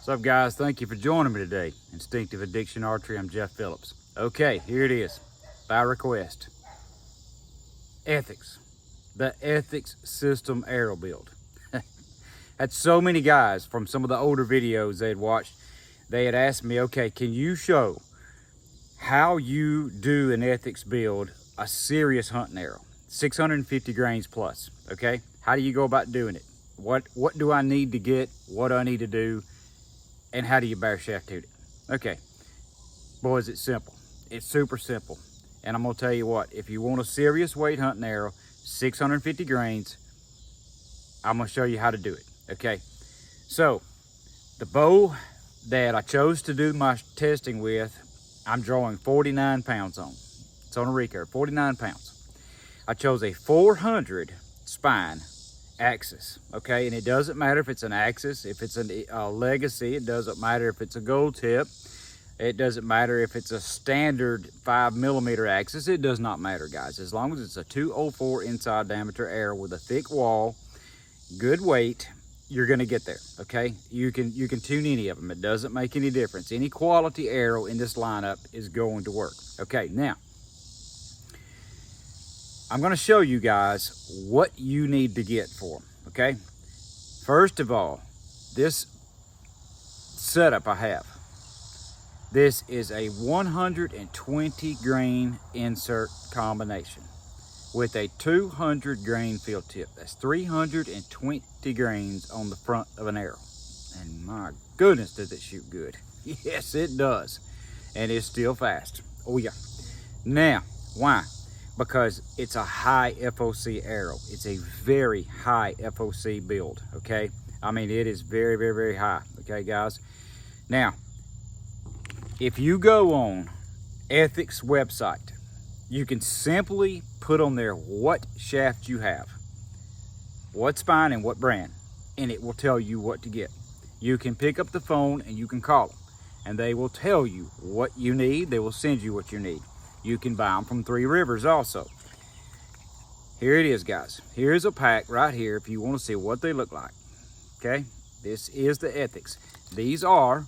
What's up, guys? Thank you for joining me today. Instinctive Addiction Archery, I'm Jeff Phillips. Okay, here it is, by request. Ethics, the Ethics System arrow build. Had so many guys from some of the older videos they had watched, they had asked me, okay, can you show how you do an ethics build, a serious hunting arrow, 650 grains plus, okay? How do you go about doing it? What do I need to get? What do I need to do? And how do you bare shaft shoot it? Okay, boys, it's simple. It's super simple. And I'm gonna tell you what, if you want a serious weight hunting arrow, 650 grains, I'm gonna show you how to do it, okay? So, the bow that I chose to do my testing with, I'm drawing 49 pounds on. It's on a recurve, 49 pounds. I chose a 400 spine axis, okay? And it doesn't matter if it's an axis, if it's a legacy, it doesn't matter if it's a gold tip, it doesn't matter if it's a standard 5mm axis, it does not matter, guys. As long as it's a 204 inside diameter arrow with a thick wall, good weight, you're gonna get there, okay? You can tune any of them, it doesn't make any difference. Any quality arrow in this lineup is going to work. Okay, now, I'm gonna show you guys what you need to get for them, okay? First of all, this setup I have, this is a 120 grain insert combination with a 200 grain field tip. That's 320 grains on the front of an arrow. And my goodness, does it shoot good. Yes, it does. And it's still fast. Oh yeah. Now, why? Because it's a high FOC arrow. It's a very high FOC build, okay? I mean, it is very, very, very high, okay, guys? Now, if you go on Ethics website, you can simply put on there what shaft you have, what spine and what brand, and it will tell you what to get. You can pick up the phone and you can call them, and they will tell you what you need. They will send you what you need. You can buy them from Three Rivers also. Here it is, guys. Here's a pack right here if you want to see what they look like. Okay, this is the Ethics. These are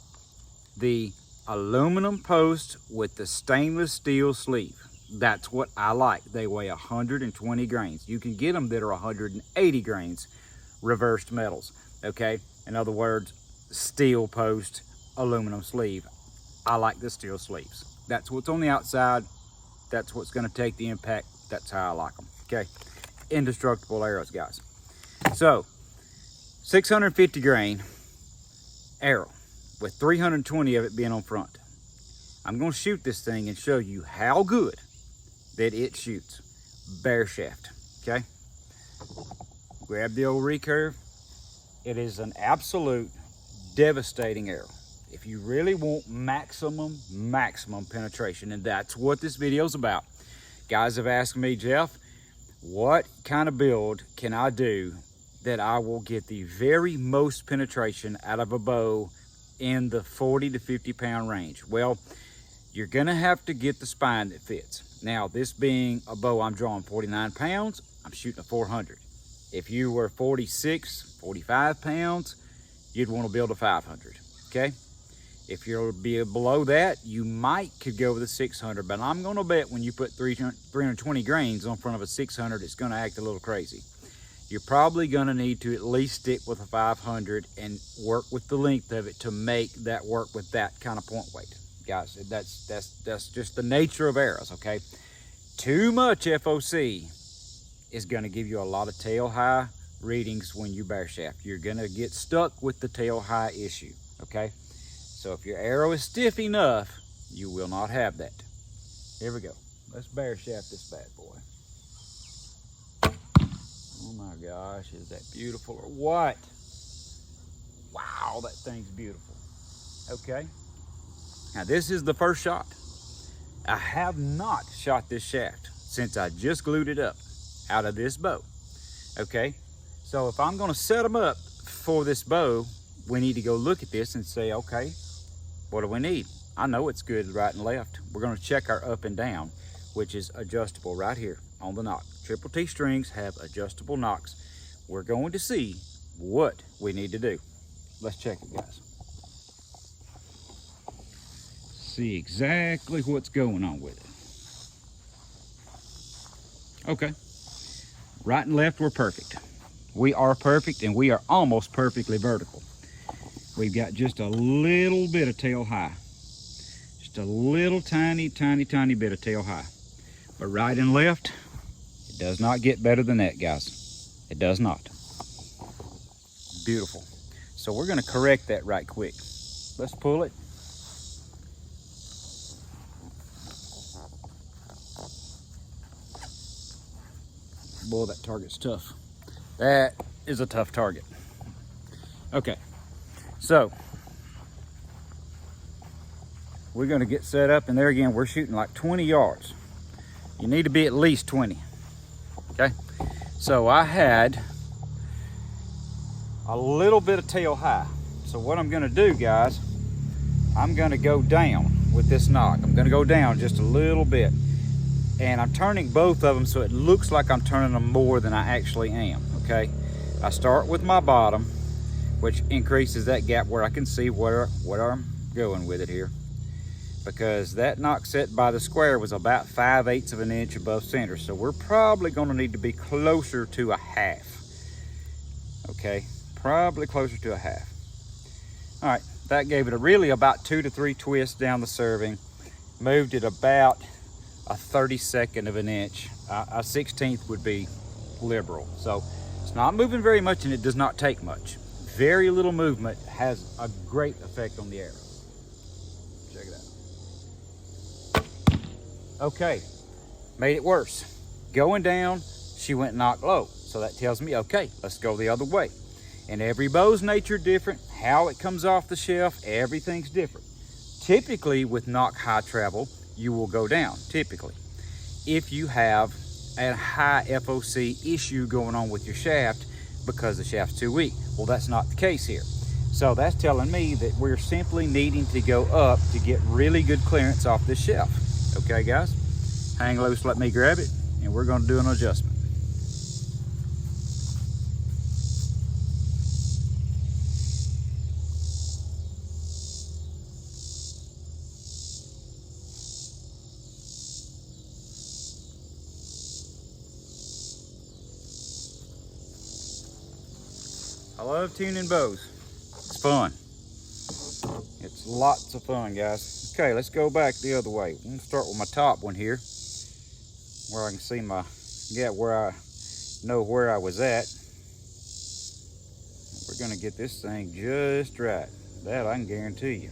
the aluminum post with the stainless steel sleeve. That's what I like. They weigh 120 grains. You can get them that are 180 grains, reversed metals, okay? In other words, steel post, aluminum sleeve. I like the steel sleeves. That's what's on the outside. That's what's gonna take the impact. That's how I like them, okay? Indestructible arrows, guys. So, 650 grain arrow with 320 of it being on front. I'm gonna shoot this thing and show you how good that it shoots bare shaft, okay? Grab the old recurve. It is an absolute devastating arrow. If you really want maximum penetration, and that's what this video is about. Guys have asked me, Jeff, what kind of build can I do that I will get the very most penetration out of a bow in the 40 to 50 pound range? Well, you're gonna have to get the spine that fits. Now, this being a bow I'm drawing 49 pounds, I'm shooting a 400. If you were 46, 45 pounds, you'd want to build a 500, okay? If you're below that, you could go with a 600, but I'm gonna bet when you put 320 grains on front of a 600, it's gonna act a little crazy. You're probably gonna need to at least stick with a 500 and work with the length of it to make that work with that kind of point weight. Guys, that's just the nature of arrows, okay? Too much FOC is gonna give you a lot of tail high readings when you bare shaft. You're gonna get stuck with the tail high issue, okay? So if your arrow is stiff enough, you will not have that. Here we go. Let's bare shaft this bad boy. Oh my gosh, is that beautiful or what? Wow, that thing's beautiful. Okay. Now this is the first shot. I have not shot this shaft since I just glued it up out of this bow. Okay. So if I'm gonna set them up for this bow, we need to go look at this and say, okay, what do we need? I know it's good right and left. We're gonna check our up and down, which is adjustable right here on the knock. Triple T strings have adjustable knocks. We're going to see what we need to do. Let's check it, guys. see exactly what's going on with it. Okay, right and left, we're perfect. We are perfect, and we are almost perfectly vertical. We've got just a little bit of tail high. Just a little tiny bit of tail high. But right and left, it does not get better than that, guys. It does not. Beautiful. So we're gonna correct that right quick. Let's pull it. Boy, that target's tough. That is a tough target. Okay, so we're gonna get set up, and there again, we're shooting like 20 yards. You need to be at least 20, okay? So I had a little bit of tail high. So what I'm gonna do, guys, I'm gonna go down with this nock. I'm gonna go down just a little bit. And I'm turning both of them so it looks like I'm turning them more than I actually am, okay? I start with my bottom, which increases that gap where I can see where I'm going with it here. Because that nock set by the square was about 5/8 of an inch above center. So we're probably gonna need to be closer to a half, okay? Probably closer to a half. All right, that gave it really about 2 to 3 twists down the serving. Moved it about a 32nd of an inch. A 16th would be liberal. So it's not moving very much, and it does not take much. Very little movement has a great effect on the arrow. Check it out. Okay, made it worse. Going down, she went knocked low. So that tells me, okay, let's go the other way. And every bow's nature different. How it comes off the shelf, everything's different. Typically with knock high travel, you will go down, typically. If you have a high FOC issue going on with your shaft because the shaft's too weak. Well, that's not the case here. So that's telling me that we're simply needing to go up to get really good clearance off this shelf. Okay, guys? Hang loose, let me grab it, and we're gonna do an adjustment. I love tuning bows. It's fun. It's lots of fun, guys. Okay, let's go back the other way. I'm gonna start with my top one here, where I can see where I know where I was at. We're gonna get this thing just right. That I can guarantee you.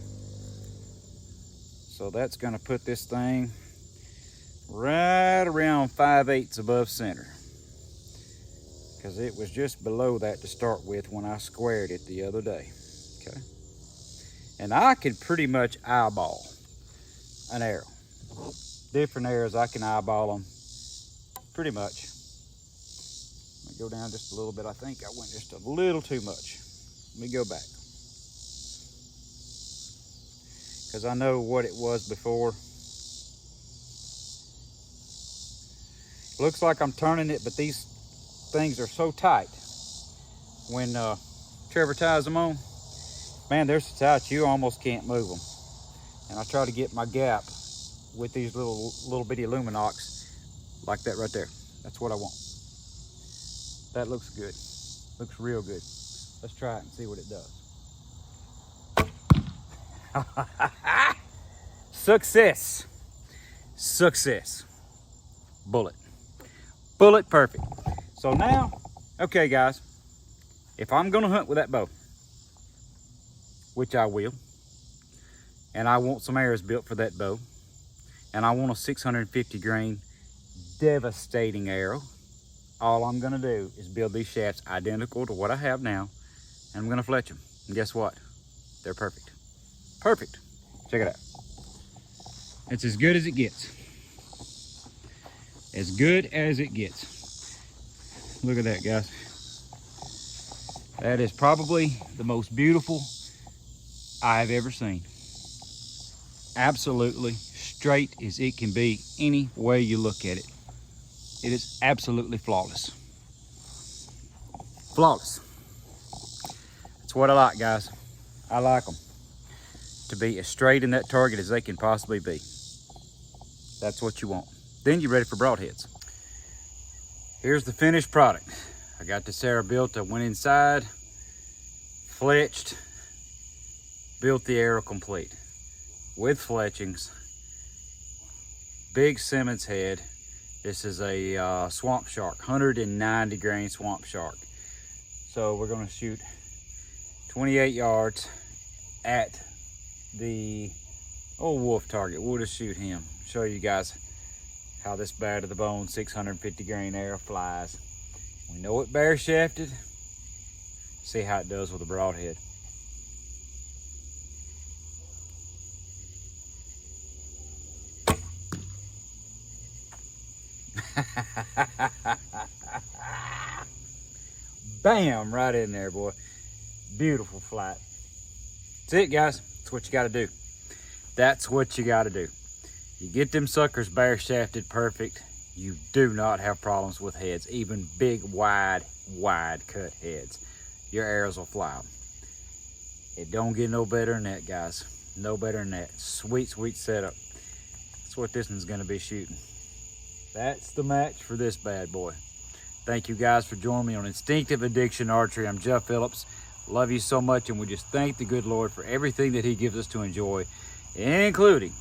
So that's gonna put this thing right around 5/8 above center, because it was just below that to start with when I squared it the other day, okay? And I could pretty much eyeball an arrow. Different arrows, I can eyeball them pretty much. Let me go down just a little bit. I think I went just a little too much. Let me go back, because I know what it was before. Looks like I'm turning it, but these things are so tight when Trevor ties them on. Man, they're so tight you almost can't move them. And I try to get my gap with these little bitty Luminox like that right there. That's what I want. That looks good. Looks real good. Let's try it and see what it does. Success. Success. Bullet. Bullet perfect. So now, okay guys, if I'm gonna hunt with that bow, which I will, and I want some arrows built for that bow, and I want a 650 grain devastating arrow, all I'm gonna do is build these shafts identical to what I have now, and I'm gonna fletch them. And guess what? They're perfect. Perfect. Check it out. It's as good as it gets. As good as it gets. Look at that, guys. That is probably the most beautiful I've ever seen. Absolutely straight as it can be any way you look at it. It is absolutely flawless. Flawless. That's what I like, guys. I like them. to be as straight in that target as they can possibly be. That's what you want. Then you're ready for broadheads. Here's the finished product. I got this arrow built. I went inside, fletched, built the arrow complete with fletchings. Big Simmons head. This is a swamp shark, 190 grain swamp shark. So we're gonna shoot 28 yards at the old wolf target. We'll just shoot him. Show you guys how this bare to the bone 650 grain arrow flies. We know it bare shafted. See how it does with a broadhead. Bam, right in there, boy. Beautiful flight. That's it, guys. That's what you got to do. That's what you got to do. You get them suckers bare shafted perfect, you do not have problems with heads, even big, wide cut heads. Your arrows will fly them. It don't get no better than that, guys. No better than that. Sweet, sweet setup. That's what this one's gonna be shooting. That's the match for this bad boy. Thank you guys for joining me on Instinctive Addiction Archery. I'm Jeff Phillips. Love you so much, and we just thank the good Lord for everything that he gives us to enjoy, including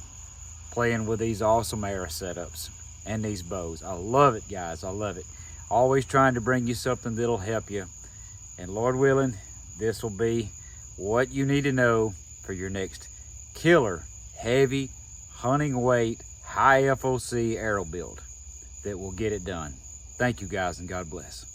playing with these awesome arrow setups and these bows. I love it, guys. I love it. Always trying to bring you something that'll help you. And Lord willing, this will be what you need to know for your next killer, heavy, hunting weight, high FOC arrow build that will get it done. Thank you, guys, and God bless.